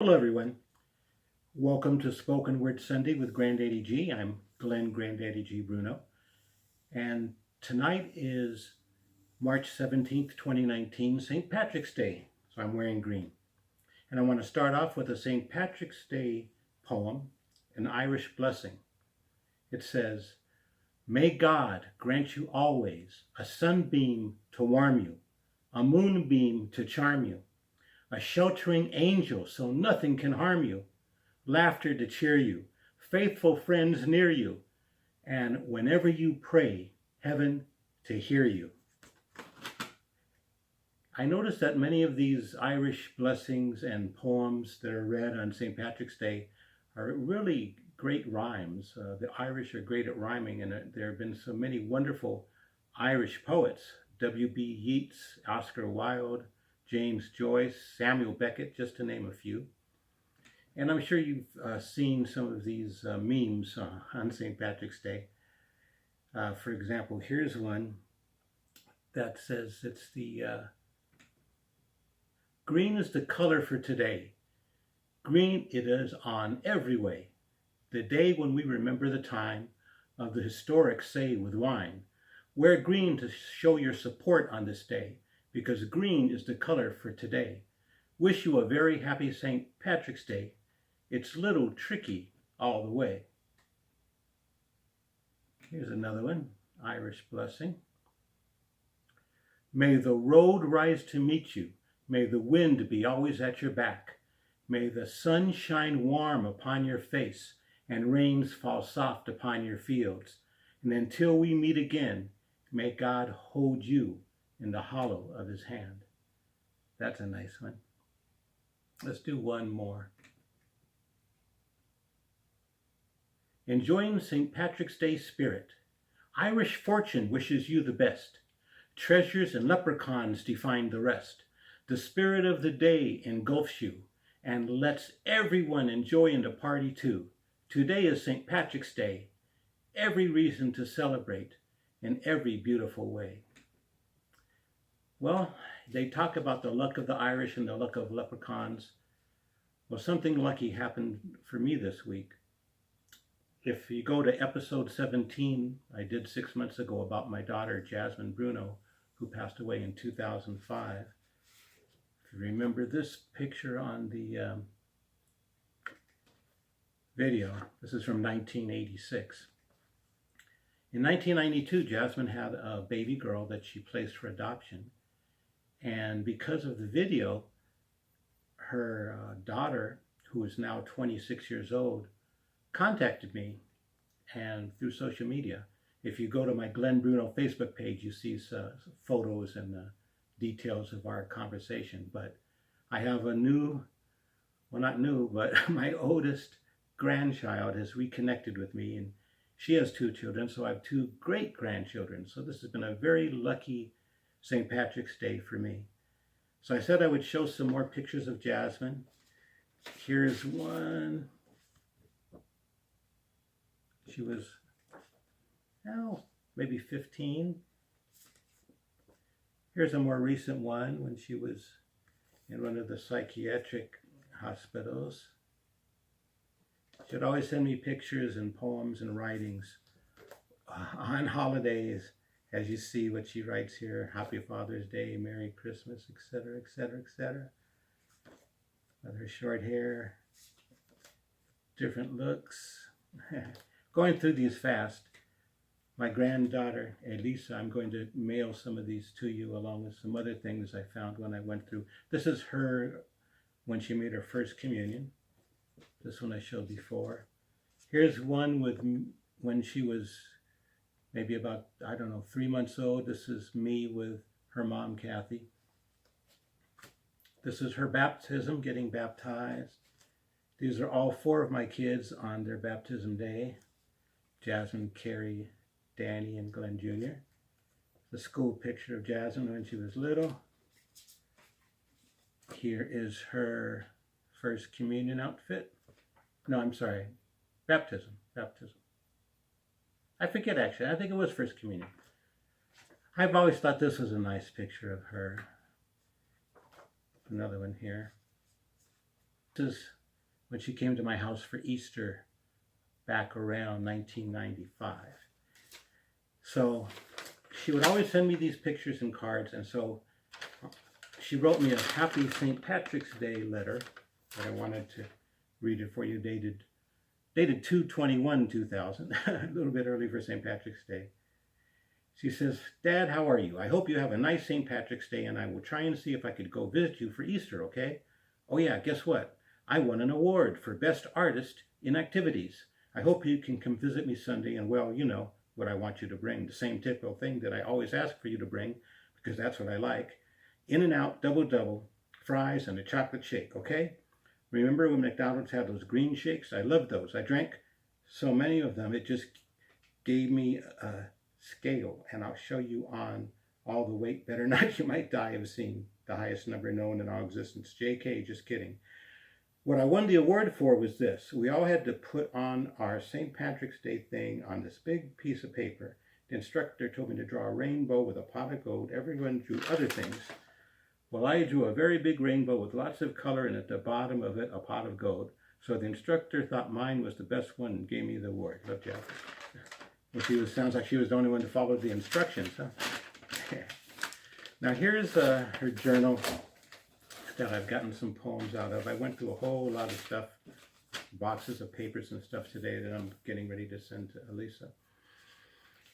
Hello everyone, welcome to Spoken Word Sunday with Granddaddy G. I'm Glenn Granddaddy G. Bruno, and tonight is March 17th, 2019, St. Patrick's Day, so I'm wearing green. And I want to start off with a St. Patrick's Day poem, an Irish blessing. It says, "May God grant you always a sunbeam to warm you, a moonbeam to charm you, a sheltering angel so nothing can harm you, laughter to cheer you, faithful friends near you, and whenever you pray, heaven to hear you." I noticed that many of these Irish blessings and poems that are read on St. Patrick's Day are really great rhymes. The Irish are great at rhyming, and there have been so many wonderful Irish poets: W.B. Yeats, Oscar Wilde, James Joyce, Samuel Beckett, just to name a few. And I'm sure you've seen some of these memes on St. Patrick's Day. For example, here's one that says it's the green is the color for today. Green it is on every way. The day when we remember the time of the historic say with wine. Wear green to show your support on this day, because green is the color for today. Wish you a very happy St. Patrick's Day. It's little tricky all the way. Here's another one, Irish blessing. May the road rise to meet you. May the wind be always at your back. May the sun shine warm upon your face and rains fall soft upon your fields. And until we meet again, may God hold you in the hollow of his hand. That's a nice one. Let's do one more. Enjoying St. Patrick's Day spirit. Irish fortune wishes you the best. Treasures and leprechauns define the rest. The spirit of the day engulfs you and lets everyone enjoy and to party too. Today is St. Patrick's Day. Every reason to celebrate in every beautiful way. Well, they talk about the luck of the Irish and the luck of leprechauns. Well, something lucky happened for me this week. If you go to episode 17, I did 6 months ago about my daughter, Jasmine Bruno, who passed away in 2005. If you remember this picture on the video, this is from 1986. In 1992, Jasmine had a baby girl that she placed for adoption. And because of the video, her daughter, who is now 26 years old, contacted me and through social media. If you go to my Glenn Bruno Facebook page, you see photos and details of our conversation. But I have a new, well, not new, but my oldest grandchild has reconnected with me, and she has 2 children, so I have 2 great grandchildren. So this has been a very lucky St. Patrick's Day for me. So I said I would show some more pictures of Jasmine. Here's one. She was, maybe 15. Here's a more recent one when she was in one of the psychiatric hospitals. She'd always send me pictures and poems and writings on holidays. As you see what she writes here, Happy Father's Day, Merry Christmas, etc., etc., etc. With her short hair, different looks. Going through these fast. My granddaughter, Elisa, I'm going to mail some of these to you along with some other things I found when I went through. This is her when she made her first communion. This one I showed before. Here's one with when she was maybe about, 3 months old. This is me with her mom, Kathy. This is her baptism, getting baptized. These are all 4 of my kids on their baptism day. Jasmine, Carrie, Danny, and Glenn Jr. The school picture of Jasmine when she was little. Here is her first communion outfit. No, I'm sorry, baptism. I forget actually, I think it was first communion. I've always thought this was a nice picture of her. Another one here. This is when she came to my house for Easter back around 1995. So she would always send me these pictures and cards, and so she wrote me a happy St. Patrick's Day letter that I wanted to read it for you, dated 2/21/2000, a little bit early for St. Patrick's Day. She says, "Dad, how are you? I hope you have a nice St. Patrick's Day, and I will try and see if I could go visit you for Easter, okay? Oh yeah, guess what? I won an award for Best Artist in Activities. I hope you can come visit me Sunday, and well, you know what I want you to bring, the same typical thing that I always ask for you to bring, because that's what I like. In-N-Out, double, fries, and a chocolate shake, okay? Remember when McDonald's had those green shakes? I loved those. I drank so many of them, it just gave me a scale, and I'll show you on all the weight better not, you might die of seeing the highest number known in all existence. JK, just kidding. What I won the award for was this. We all had to put on our St. Patrick's Day thing on this big piece of paper. The instructor told me to draw a rainbow with a pot of gold. Everyone drew other things. Well, I drew a very big rainbow with lots of color, and at the bottom of it, a pot of gold. So the instructor thought mine was the best one and gave me the award. Love Jack. Well, sounds like she was the only one to follow the instructions, huh? Now here's her journal that I've gotten some poems out of. I went through a whole lot of stuff, boxes of papers and stuff today that I'm getting ready to send to Elisa.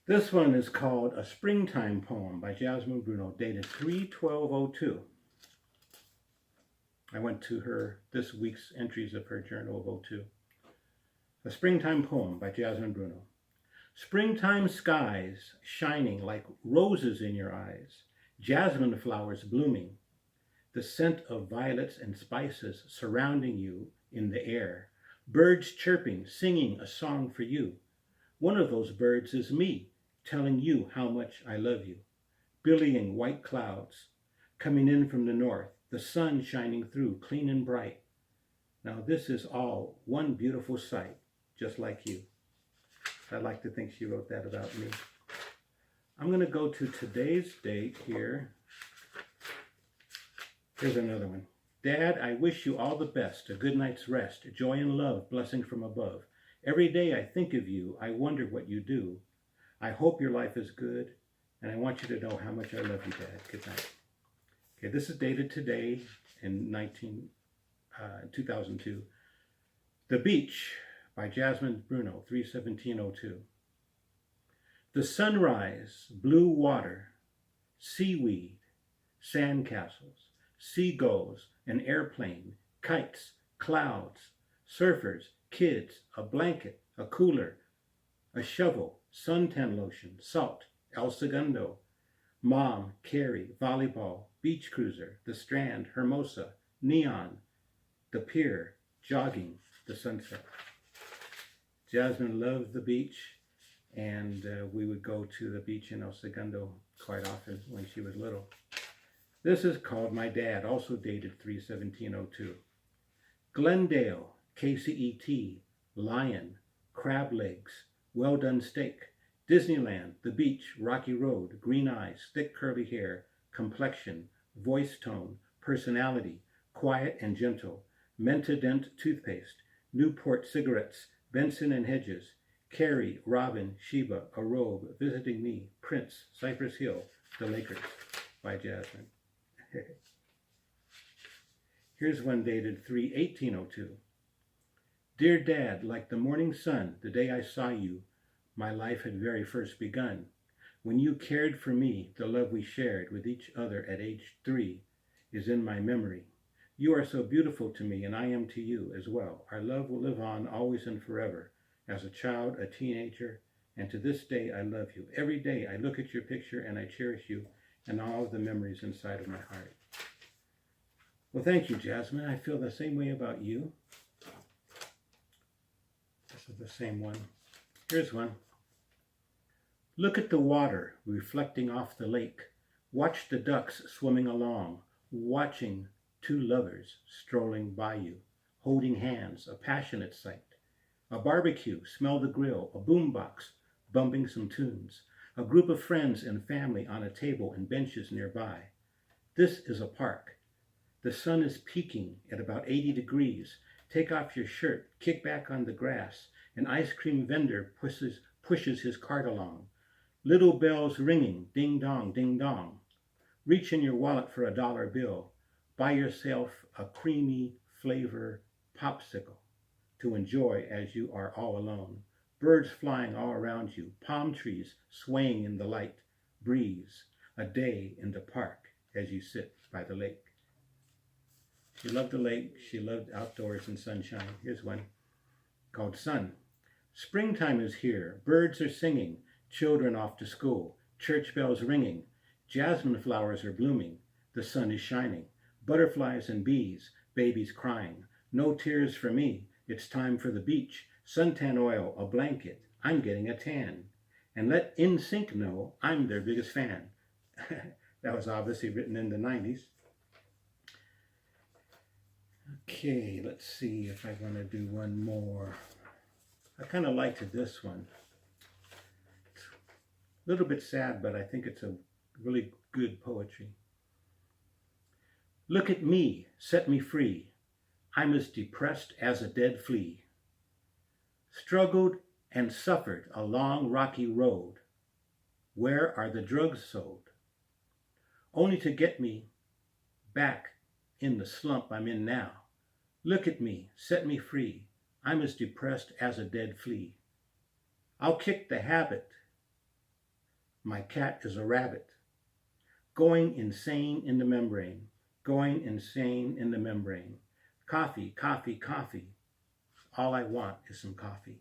This one is called A Springtime Poem by Jasmine Bruno, dated 3/12/02. I went to her this week's entries of her journal of 02. A Springtime Poem by Jasmine Bruno. Springtime skies shining like roses in your eyes, jasmine flowers blooming, the scent of violets and spices surrounding you in the air, birds chirping, singing a song for you. One of those birds is me, telling you how much I love you. Billowing white clouds coming in from the north, the sun shining through clean and bright. Now this is all one beautiful sight, just like you. I'd like to think she wrote that about me. I'm going to go to today's date here. Here's another one. Dad, I wish you all the best, a good night's rest, joy and love, blessing from above. Every day I think of you, I wonder what you do. I hope your life is good, and I want you to know how much I love you, Dad. Good night. Okay, this is dated today in 2002. The Beach by Jasmine Bruno, 3/17/02. The sunrise, blue water, seaweed, sandcastles, seagulls, an airplane, kites, clouds, surfers, kids, a blanket, a cooler, a shovel, suntan lotion, salt, El Segundo, Mom, Carrie, volleyball, beach cruiser, the Strand, Hermosa, neon, the pier, jogging, the sunset. Jasmine loved the beach, and we would go to the beach in El Segundo quite often when she was little. This is called My Dad, also dated 3/17/02. Glendale, KCET, Lion, crab legs, well done steak, Disneyland, the beach, rocky road, green eyes, thick curly hair, complexion, voice tone, personality, quiet and gentle, Mentadent toothpaste, Newport cigarettes, Benson and Hedges, Carrie, Robin, Sheba, a robe, visiting me, Prince, Cypress Hill, the Lakers, by Jasmine. Here's one dated 3/18/02. Dear Dad, like the morning sun, the day I saw you, my life had very first begun. When you cared for me, the love we shared with each other at age 3 is in my memory. You are so beautiful to me, and I am to you as well. Our love will live on always and forever, as a child, a teenager, and to this day I love you. Every day I look at your picture and I cherish you and all of the memories inside of my heart. Well, thank you, Jasmine. I feel the same way about you. This is the same one. Here's one. Look at the water reflecting off the lake. Watch the ducks swimming along, watching two lovers strolling by you, holding hands, a passionate sight. A barbecue, smell the grill, a boombox, bumping some tunes, a group of friends and family on a table and benches nearby. This is a park. The sun is peaking at about 80 degrees. Take off your shirt, kick back on the grass. An ice cream vendor pushes his cart along. Little bells ringing, ding dong, ding dong. Reach in your wallet for a dollar bill. Buy yourself a creamy flavor popsicle to enjoy as you are all alone. Birds flying all around you, palm trees swaying in the light breeze. A day in the park as you sit by the lake. She loved the lake. She loved outdoors and sunshine. Here's one called Sun. Springtime is here. Birds are singing. Children off to school. Church bells ringing. Jasmine flowers are blooming. The sun is shining. Butterflies and bees. Babies crying. No tears for me. It's time for the beach. Suntan oil, a blanket. I'm getting a tan. And let NSYNC know I'm their biggest fan. That was obviously written in the 90s. Okay, let's see if I want to do one more. I kind of liked this one. It's a little bit sad, but I think it's a really good poetry. Look at me, set me free. I'm as depressed as a dead flea. Struggled and suffered a long rocky road. Where are the drugs sold? Only to get me back in the slump I'm in now. Look at me, set me free. I'm as depressed as a dead flea. I'll kick the habit. My cat is a rabbit. Going insane in the membrane. Going insane in the membrane. Coffee, coffee, coffee. All I want is some coffee.